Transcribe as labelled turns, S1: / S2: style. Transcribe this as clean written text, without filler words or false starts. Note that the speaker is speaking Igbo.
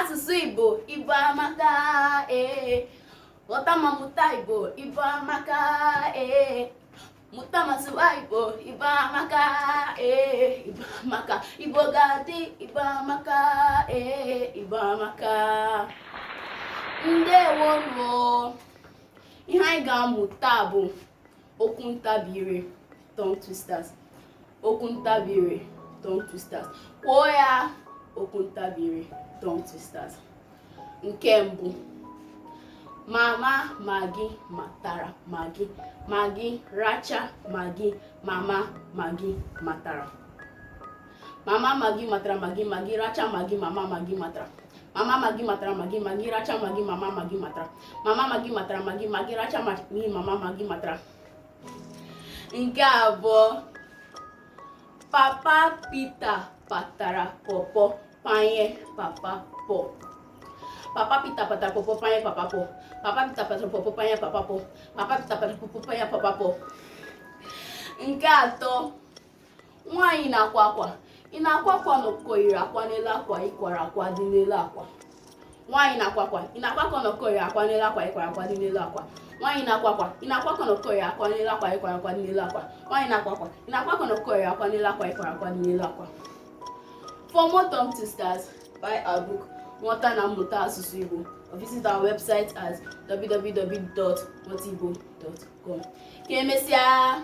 S1: asụsụ Igbo Igbo amaka ghọta ma mụta Igbo Igbo amaka mụta ma sụwa Igbo Igbo amaka Igbo amaka Igbo ga-adị Igbo amaka Igbo amaka. Ndewonu. Ihe anyị ga-amụta bụ okwu ntabire tongue twisters. Okwu ntabire tongue twisters. Kwuo ya okwu ntabire tongue twisters. Nke mbụ, mama Maggi matara Maggi. Maggi racha Maggi. Mama Maggi matara. Mama Maggi matara Maggi. Maggi racha Maggi. Mama Maggi matara. Mama Maggi matara Maggi. Maggi racha Maggi. Mama Maggi matara. Mama Maggi matara Maggi. Maggi racha Maggi. Mama Maggi matara. Nke abụọ, Papa Peter patara pọpọ panye papa pọ. Papa Peter patara pọpọ panye papa pọ. Papa Peter patara pọpọ panye papa pọ. Papa Peter patara pọpọ panye papa pọ. Nke atọ, nwaanyị na-akwa akwa. Ị na-akwa akwa n'ọkọ yiri akwa n'elu akwa ịkwara akwa dị n'elu akwa. Nwaanyị na-akwa akwa. Ị na-akwa akwa n'ọkọ yiri akwa n'elu akwa ịkwara akwa dị n'elu akwa. Nwaanyị na-akwa akwa. Ị na-akwa akwa n'ọkọ yiri akwa n'elu akwa ịkwara akwa dị n'elu akwa. Nwaanyị na-akwa akwa. Ị na-akwa akwa n'ọkọ yiri akwa n'elu akwa ịkwara akwa dị n'elu akwa. For more tongue twisters, buy our book Nghọta na Mmụta Asụsụ Igbo, or visit our website at www.motigbo.com. Ka emesịa.